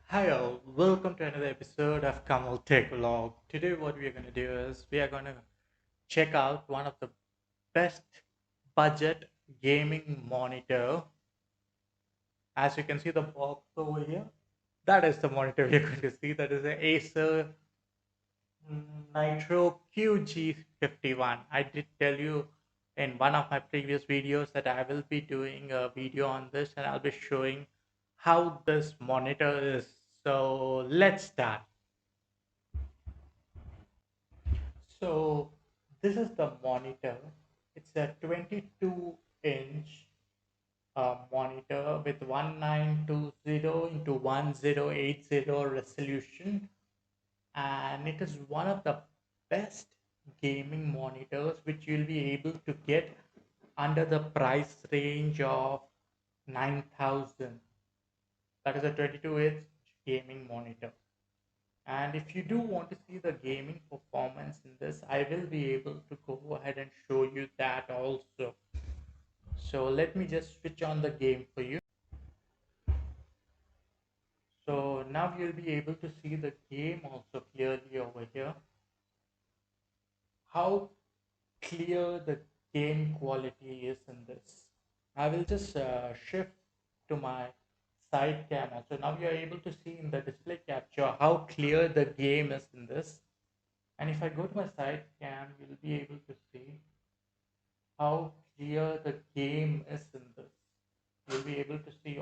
Hi all, welcome to another episode of kamaltechvlog. Today what we are going to do is we are going to check out one of the best budget gaming monitor. As you can see the box over here, that is the monitor we are going to see. That is an Acer Nitro QG51. I did tell you in one of my previous videos that I will be doing a video on this and I'll be showing how this monitor is. So let's start. So this is the monitor. It's a 22-inch monitor with 1920 into 1080 resolution, and it is one of the best gaming monitors which you'll be able to get under the price range of 9,000. That is a 22-inch gaming monitor. And if you do want to see the gaming performance in this, I will be able to go ahead and show you that also. So let me just switch on the game for you. So now you'll be able to see the game also clearly over here. How clear the game quality is in this. I will just shift to my side camera. So now you are able to see in the display capture how clear the game is in this. And if I go to my side cam, you'll be able to see how clear the game is in this. You'll be able to see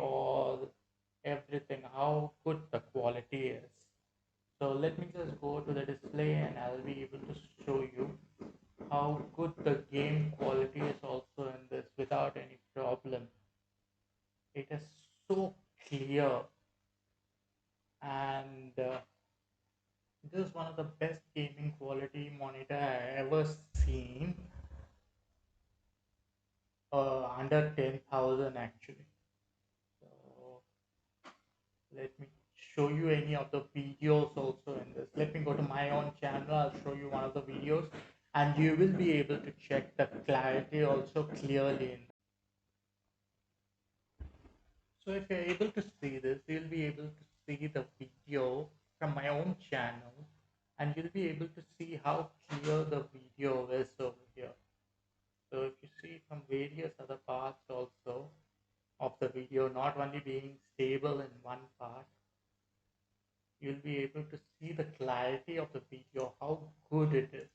everything, how good the quality is. So let me just go to the display and I'll be able to show you how good the game quality is also in this without any problem. It is so clear, and this is one of the best gaming quality monitor I ever seen. Under 10,000 actually. So let me show you any of the videos also in this. Let me go to my own channel. I'll show you one of the videos and you will be able to check the clarity also clearly in. So if you're able to see this, you'll be able to see the video from my own channel and you'll be able to see how clear the video is over here. So if you see from various other parts also of the video, not only being stable in one part, you'll be able to see the clarity of the video, how good it is.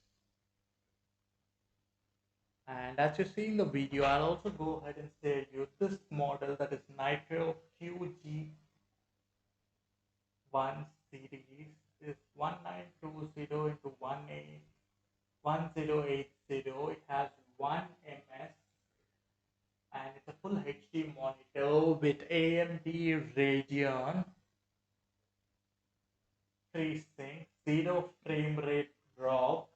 And as you see in the video, I'll also go ahead and say you this model, that is Nitro QG1 series, is 1920 into 1080. It has 1 ms and it's a full HD monitor with AMD Radeon FreeSync, zero frame rate drop,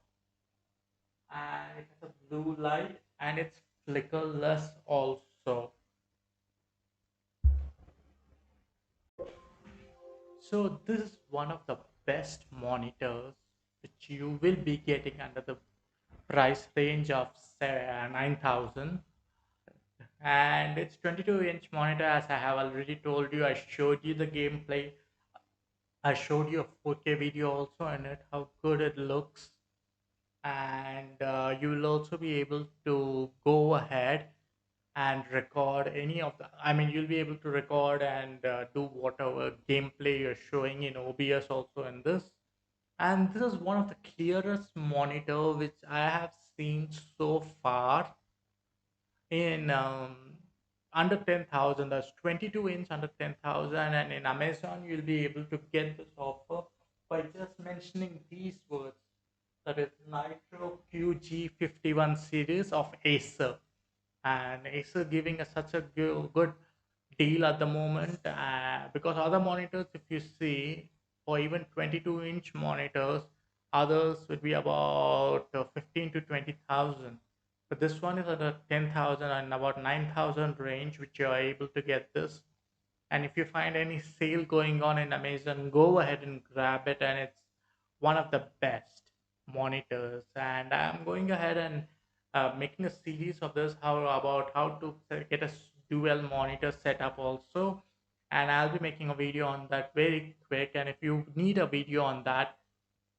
and it has a blue light and it's flickerless also. So this is one of the best monitors which you will be getting under the price range of 9,000, and it's 22-inch monitor. As I have already told you, I showed you the gameplay. I showed you a 4K video also in it, how good it looks, and you will also be able to go ahead and record any of the, I mean, you'll be able to record and do whatever gameplay you're showing in OBS also in this. And this is one of the clearest monitor which I have seen so far in under 10,000. That's 22-inch under 10,000, and in Amazon you'll be able to get this offer by just mentioning these words, that is Nitro QG51 series of Acer. And Acer giving us such a good deal at the moment, because other monitors, if you see, for even 22-inch monitors, others would be about 15 to 20,000. But this one is at a 10,000 and about 9,000 range, which you are able to get this. And if you find any sale going on in Amazon, go ahead and grab it. And it's one of the best monitors. And I'm going ahead and making a series of this, how about how to get a dual monitor setup also. and I'll be making a video on that very quick. And if you need a video on that,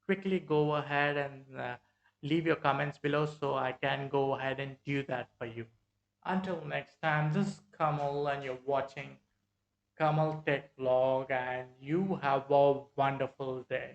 quickly go ahead and leave your comments below so I can go ahead and do that for you. Until next time, this is Kamal and you're watching Kamal Tech Vlog, and you have a wonderful day.